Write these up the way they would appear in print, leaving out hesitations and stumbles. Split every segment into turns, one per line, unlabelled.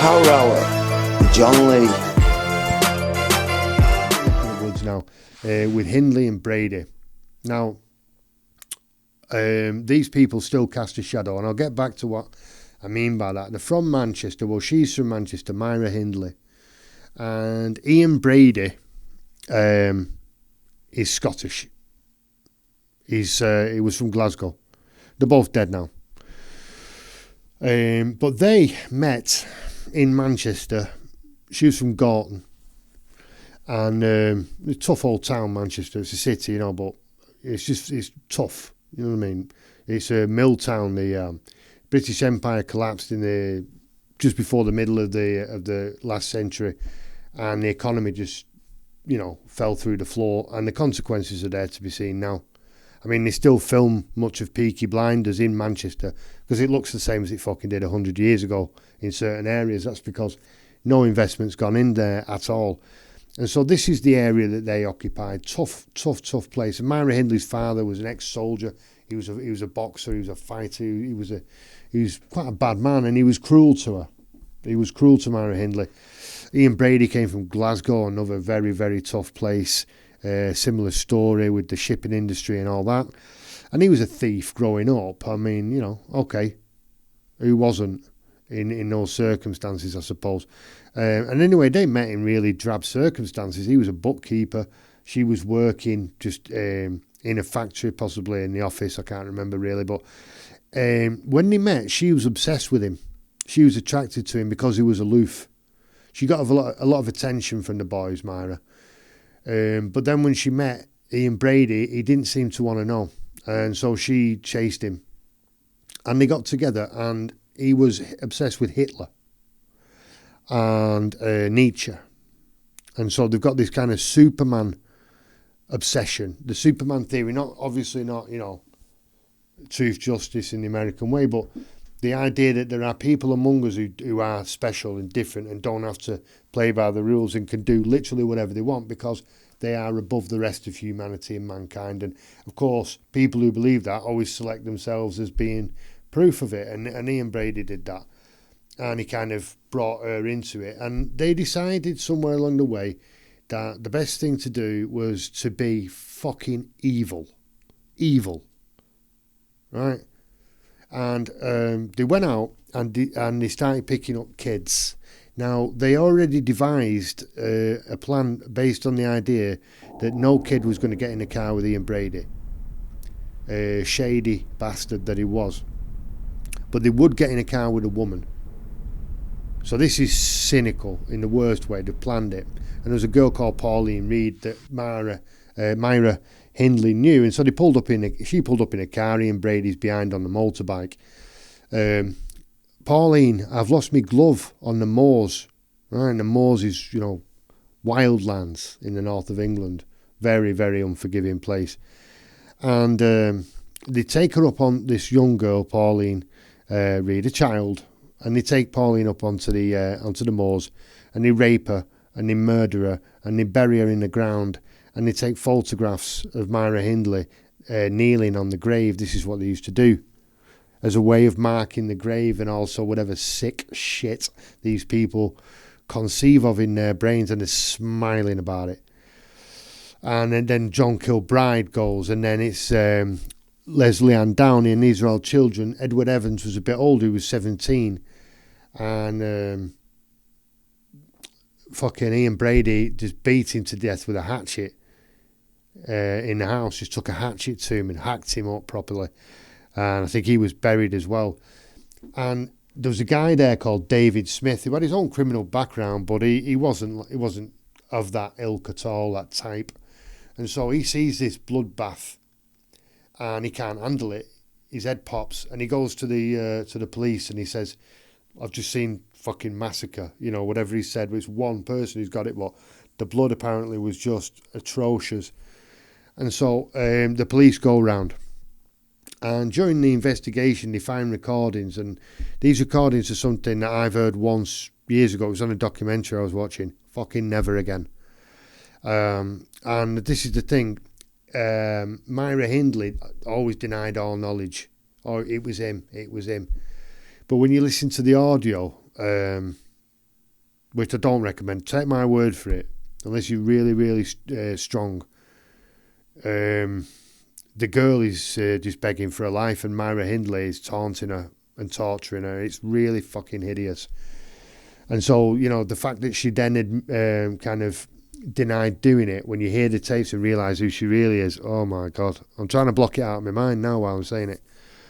Power Hour with John Lee.
In the woods now, with Hyndley and Brady. Now, these people still cast a shadow, and I'll get back to what I mean by that. They're from Manchester. Well, she's from Manchester, Myra Hyndley. And Ian Brady is Scottish. He was from Glasgow. They're both dead now. But they met in Manchester. She was from Gorton. And it's a tough old town, Manchester. It's a city, but it's tough. You know what I mean? It's a mill town. The British Empire collapsed just before the middle of the last century, and the economy just fell through the floor, and the consequences are there to be seen now. I mean, they still film much of Peaky Blinders in Manchester because it looks the same as it fucking did 100 years ago in certain areas. That's because no investment's gone in there at all. And so this is the area that they occupied. Tough place. And Myra Hindley's father was an ex-soldier. He was a boxer. He was a fighter. He was quite a bad man, and he was cruel to her. He was cruel to Myra Hyndley. Ian Brady came from Glasgow, another very, very tough place. Similar story with the shipping industry and all that. And he was a thief growing up. I mean, okay. Who wasn't in those circumstances, I suppose. And anyway, they met in really drab circumstances. He was a bookkeeper. She was working just in a factory, possibly in the office. I can't remember really. But when they met, she was obsessed with him. She was attracted to him because he was aloof. She got a lot of attention from the boys, Myra. But then when she met Ian Brady, he didn't seem to want to know. And so she chased him. And they got together, and he was obsessed with Hitler and Nietzsche. And so they've got this kind of Superman obsession. The Superman theory, obviously not, truth, justice in the American way, but the idea that there are people among us who are special and different and don't have to play by the rules and can do literally whatever they want because they are above the rest of humanity and mankind. And, of course, people who believe that always select themselves as being proof of it. And Ian Brady did that. And he kind of brought her into it. And they decided somewhere along the way that the best thing to do was to be fucking evil. Evil. Right? And they went out and they started picking up kids. Now, they already devised a plan based on the idea that no kid was going to get in a car with Ian Brady. Shady bastard that he was. But they would get in a car with a woman. So this is cynical in the worst way. They planned it. And there was a girl called Pauline Reed that Myra Hyndley knew, and so she pulled up in a car. Ian Brady's behind on the motorbike. Pauline, I've lost my glove on the moors. Right, and the moors is wildlands in the north of England, very, very unforgiving place. And they take her up on this young girl, Pauline Reed, a child, and they take Pauline up onto the moors, and they rape her and they murder her and they bury her in the ground. And they take photographs of Myra Hyndley kneeling on the grave. This is what they used to do as a way of marking the grave and also whatever sick shit these people conceive of in their brains, and they're smiling about it. And then John Kilbride goes, and then it's Leslie Ann Downey, and these are all children. Edward Evans was a bit older, he was 17. And fucking Ian Brady just beat him to death with a hatchet. In the house, just took a hatchet to him and hacked him up properly, and I think he was buried as well. And there was a guy there called David Smith who had his own criminal background, but he wasn't of that ilk at all, that type. And so he sees this bloodbath, and he can't handle it. His head pops, and he goes to the police, and he says, "I've just seen fucking massacre." Whatever he said was one person who's got it, but the blood apparently was just atrocious. And so the police go round. And during the investigation, they find recordings. And these recordings are something that I've heard once years ago. It was on a documentary I was watching. Fucking never again. And this is the thing. Myra Hyndley always denied all knowledge. It was him. But when you listen to the audio, which I don't recommend. Take my word for it, unless you're really, really strong. The girl is just begging for her life, and Myra Hyndley is taunting her and torturing her. It's really fucking hideous. And so, you know, the fact that she then had kind of denied doing it, when you hear the tapes and realise who she really is, oh my God. I'm trying to block it out of my mind now while I'm saying it.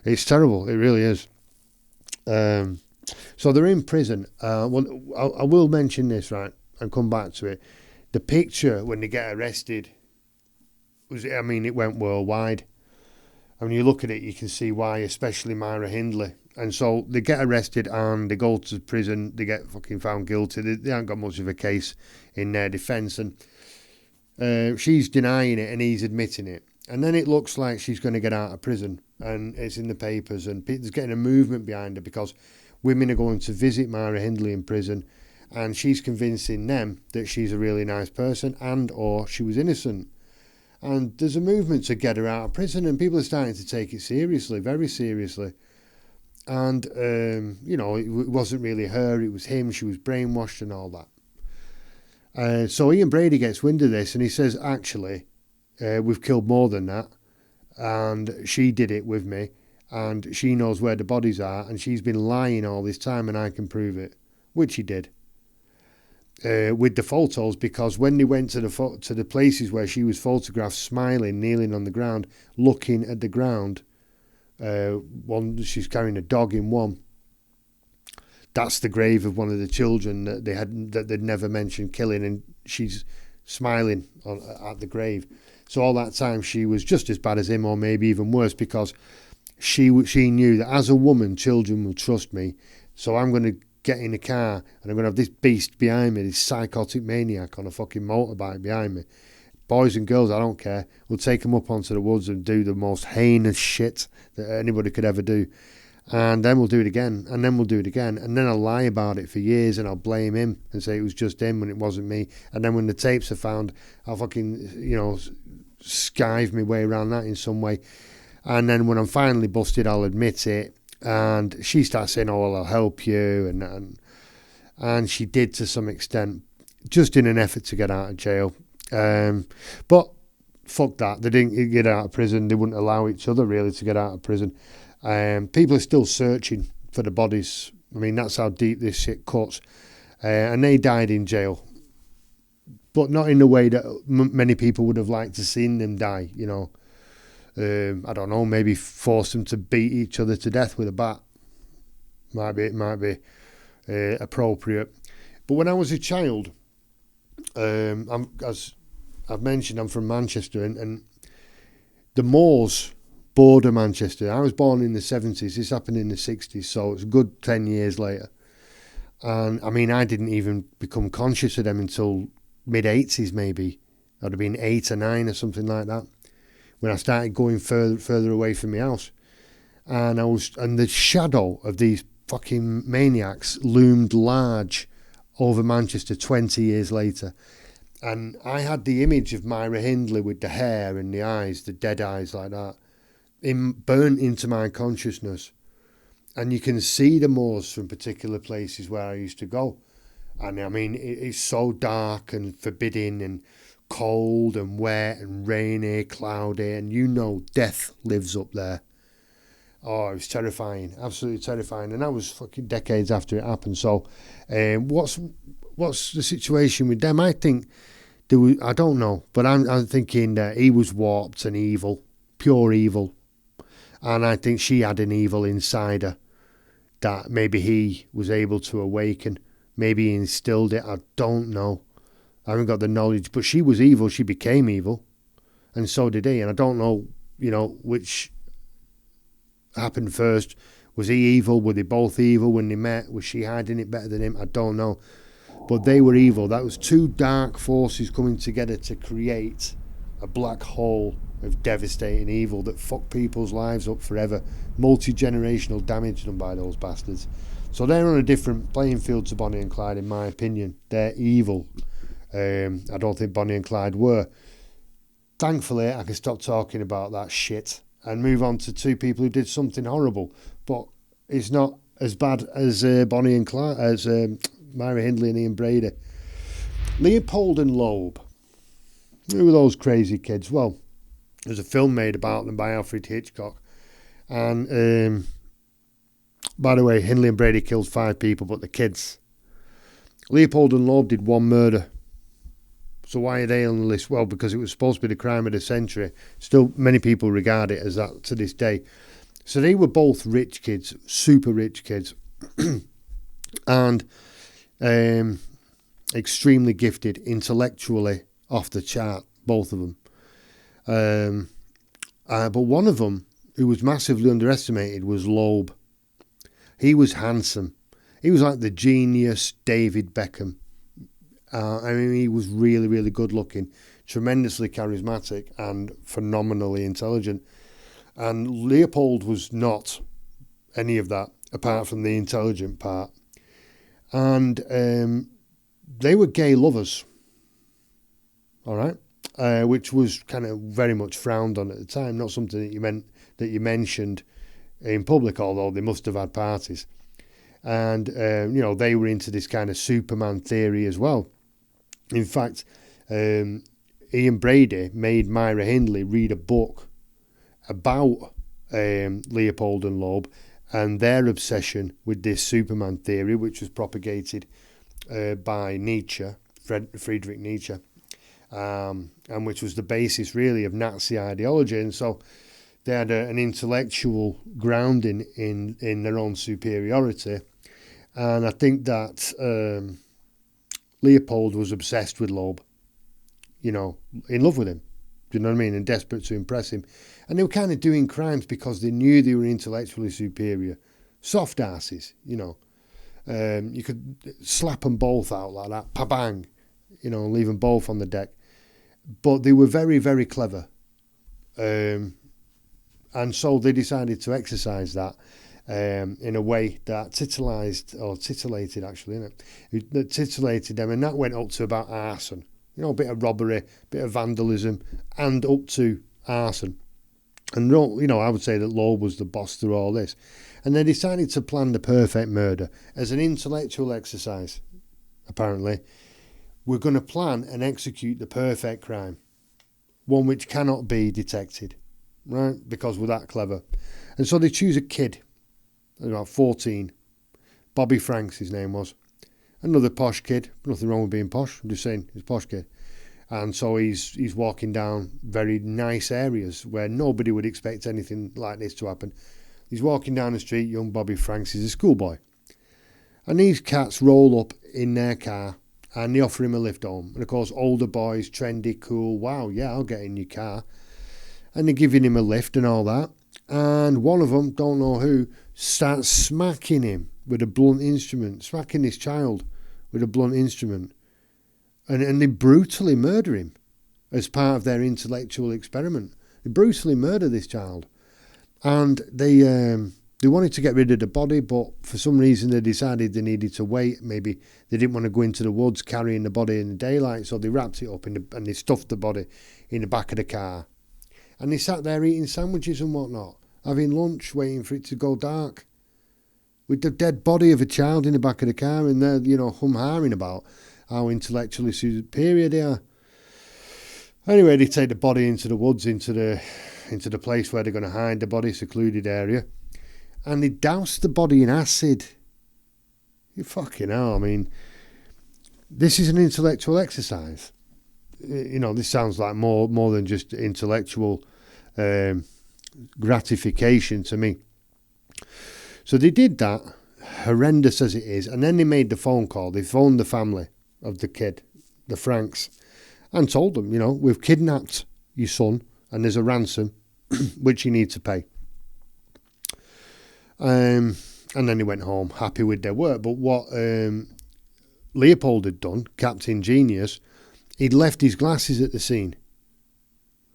It's terrible. It really is. So they're in prison. Well, I will mention this, right, and come back to it. The picture when they get arrested, it went worldwide. And when you look at it, you can see why, especially Myra Hyndley. And so they get arrested and they go to prison. They get fucking found guilty. They haven't got much of a case in their defence. And she's denying it and he's admitting it. And then it looks like she's going to get out of prison. And it's in the papers. And there's getting a movement behind her because women are going to visit Myra Hyndley in prison. And she's convincing them that she's a really nice person and or she was innocent. And there's a movement to get her out of prison, and people are starting to take it seriously, very seriously. And, it wasn't really her, it was him, she was brainwashed and all that. So Ian Brady gets wind of this, and he says, actually, we've killed more than that, and she did it with me, and she knows where the bodies are, and she's been lying all this time, and I can prove it, which he did. With the photos, because when they went to the places where she was photographed smiling, kneeling on the ground, looking at the ground, she's carrying a dog in one. That's the grave of one of the children that they'd never mentioned killing, and she's smiling at the grave. So all that time she was just as bad as him, or maybe even worse, because she knew that as a woman, children will trust me. So I'm going to get in a car and I'm going to have this beast behind me, this psychotic maniac on a fucking motorbike behind me. Boys and girls, I don't care. We'll take them up onto the woods and do the most heinous shit that anybody could ever do. And then we'll do it again. And then we'll do it again. And then I'll lie about it for years and I'll blame him and say it was just him when it wasn't me. And then when the tapes are found, I'll fucking, skive my way around that in some way. And then when I'm finally busted, I'll admit it. And she starts saying, oh, well, I'll help you. And she did to some extent, just in an effort to get out of jail. But fuck that. They didn't get out of prison. They wouldn't allow each other, really, to get out of prison. People are still searching for the bodies. I mean, that's how deep this shit cuts. And they died in jail. But not in the way that many people would have liked to seen them die, I don't know, maybe force them to beat each other to death with a bat. It might be appropriate. But when I was a child, as I've mentioned, I'm from Manchester, and the moors border Manchester. I was born in the 70s. This happened in the 60s, so it's a good 10 years later. And, I mean, I didn't even become conscious of them until mid-80s, maybe. I'd have been 8 or 9 or something like that, when I started going further away from my house. And the shadow of these fucking maniacs loomed large over Manchester 20 years later. And I had the image of Myra Hyndley with the hair and the eyes, the dead eyes like that, burnt into my consciousness. And you can see the moors from particular places where I used to go. And I mean, it's so dark and forbidding and cold and wet and rainy, cloudy, and death lives up there. Oh, it was terrifying, absolutely terrifying. And that was fucking decades after it happened. So what's the situation with them? I think I don't know, but I'm thinking that he was warped and evil, pure evil. And I think she had an evil inside her that maybe he was able to awaken. Maybe he instilled it, I don't know. I haven't got the knowledge, but she was evil, she became evil, and so did he. And I don't know, which happened first. Was he evil? Were they both evil when they met? Was she hiding it better than him? I don't know. But they were evil. That was two dark forces coming together to create a black hole of devastating evil that fucked people's lives up forever. Multi-generational damage done by those bastards. So they're on a different playing field to Bonnie and Clyde, in my opinion. They're evil. I don't think Bonnie and Clyde were. Thankfully, I can stop talking about that shit and move on to two people who did something horrible. But it's not as bad as Bonnie and Clyde, as Myra Hyndley and Ian Brady. Leopold and Loeb. Who were those crazy kids? Well, there's a film made about them by Alfred Hitchcock. And, by the way, Hyndley and Brady killed 5 people, but the kids. Leopold and Loeb did 1 murder. So why are they on the list? Well, because it was supposed to be the crime of the century. Still, many people regard it as that to this day. So they were both rich kids, super rich kids. And extremely gifted, intellectually off the chart, both of them. But one of them, who was massively underestimated, was Loeb. He was handsome. He was like the genius David Beckham. I mean, he was really, really good looking, tremendously charismatic and phenomenally intelligent. And Leopold was not any of that, apart from the intelligent part. And they were gay lovers, all right, which was kind of very much frowned on at the time. Not something that you mentioned in public, although they must have had parties. And they were into this kind of Superman theory as well. In fact, Ian Brady made Myra Hyndley read a book about Leopold and Loeb and their obsession with this Superman theory, which was propagated by Nietzsche, Friedrich Nietzsche, and which was the basis really of Nazi ideology. And so they had an intellectual grounding in their own superiority. And I think that Leopold was obsessed with Loeb, in love with him. Do you know what I mean? And desperate to impress him. And they were kind of doing crimes because they knew they were intellectually superior. Soft asses, you could slap them both out like that, pa-bang, leave them both on the deck. But they were very, very clever. And so they decided to exercise that in a way that titillated actually, innit? That titillated them, and that went up to about arson. A bit of robbery, bit of vandalism, and up to arson. And, I would say that Loeb was the boss through all this. And they decided to plan the perfect murder as an intellectual exercise, apparently. We're going to plan and execute the perfect crime, one which cannot be detected, right? Because we're that clever. And so they choose a kid, about 14. Bobby Franks, his name was. Another posh kid. Nothing wrong with being posh. I'm just saying, he's a posh kid. And so he's walking down very nice areas where nobody would expect anything like this to happen. He's walking down the street, young Bobby Franks is a schoolboy. And these cats roll up in their car and they offer him a lift home. And of course, older boys, trendy, cool, wow, yeah, I'll get in your car. And they're giving him a lift and all that. And one of them, don't know who, starts smacking him with a blunt instrument, smacking this child with a blunt instrument. And they brutally murder him as part of their intellectual experiment. They brutally murder this child. And they wanted to get rid of the body, but for some reason they decided they needed to wait. Maybe they didn't want to go into the woods carrying the body in the daylight, so they wrapped it up and they stuffed the body in the back of the car. And they sat there eating sandwiches and whatnot, having lunch, waiting for it to go dark, with the dead body of a child in the back of the car, and they're, hum-haring about how intellectually superior they are. Anyway, they take the body into the woods, into the place where they're going to hide the body, secluded area, and they douse the body in acid. You fucking hell, I mean, this is an intellectual exercise. This sounds like more than just intellectual gratification to me. So they did that, horrendous as it is, and then they made the phone call. They phoned the family of the kid, the Franks, and told them, we've kidnapped your son and there's a ransom which you need to pay. And then they went home happy with their work. But what Leopold had done, Captain Genius, he'd left his glasses at the scene,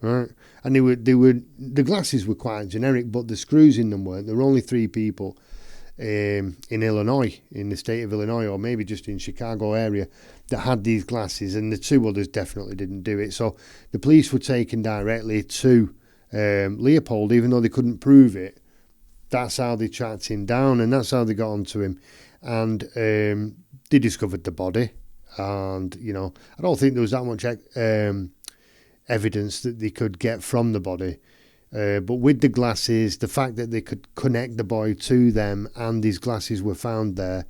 right? And the glasses were quite generic, but the screws in them weren't. There were only 3 people in Illinois, in the state of Illinois, or maybe just in Chicago area, that had these glasses, and the 2 others definitely didn't do it. So the police were taken directly to Leopold, even though they couldn't prove it. That's how they tracked him down, and that's how they got onto him. And they discovered the body, and I don't think there was that much evidence that they could get from the body. But with the glasses, the fact that they could connect the boy to them, and these glasses were found there,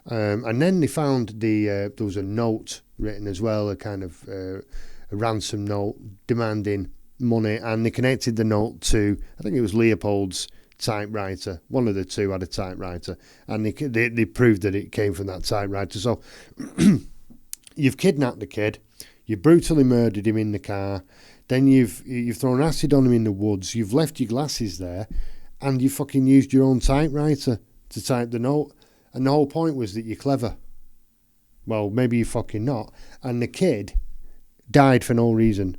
and then they found there was a note written as well, a kind of a ransom note demanding money, and they connected the note to, I think it was Leopold's typewriter. One of the two had a typewriter, and they proved that it came from that typewriter. So you've kidnapped the kid, you brutally murdered him in the car, then you've thrown acid on him in the woods, you've left your glasses there, and you fucking used your own typewriter to type the note. And the whole point was that you're clever. Well, maybe you're fucking not. And the kid died for no reason.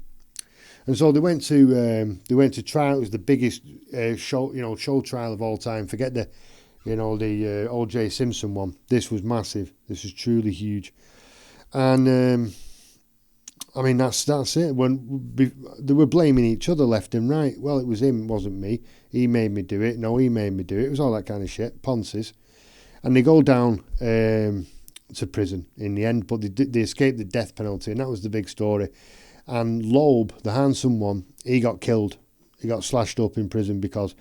And so they went to trial. It was the biggest show trial of all time. Forget the O.J. Simpson one. This was massive. This was truly huge. And I mean, that's it. They were blaming each other left and right. Well, it was him, it wasn't me. He made me do it. No, he made me do it. It was all that kind of shit. Ponces. And they go down to prison in the end, but they escaped the death penalty, and that was the big story. And Loeb, the handsome one, he got killed. He got slashed up in prison because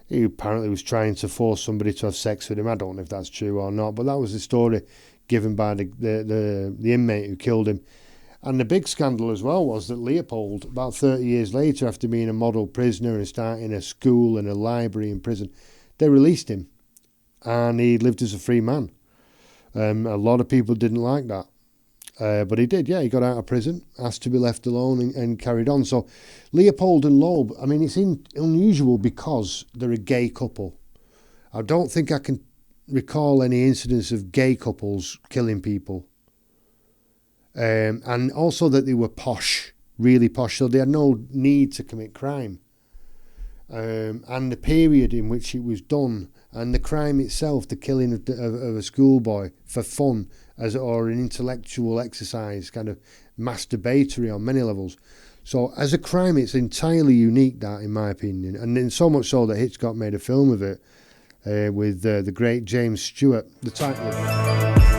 he apparently was trying to force somebody to have sex with him. I don't know if that's true or not, but that was the story given by the inmate who killed him. And the big scandal as well was that Leopold, about 30 years later, after being a model prisoner and starting a school and a library in prison, they released him, and he lived as a free man. A lot of people didn't like that. But he did, yeah. He got out of prison, asked to be left alone, and carried on. So Leopold and Loeb, I mean, it's unusual because they're a gay couple. I don't think I can recall any incidents of gay couples killing people. And also that they were posh, really posh, so they had no need to commit crime. And the period in which it was done, and the crime itself, the killing of a schoolboy for fun, or an intellectual exercise, kind of masturbatory on many levels. So as a crime, it's entirely unique, that, in my opinion. And then so much so that Hitchcock made a film of it with the great James Stewart, the title.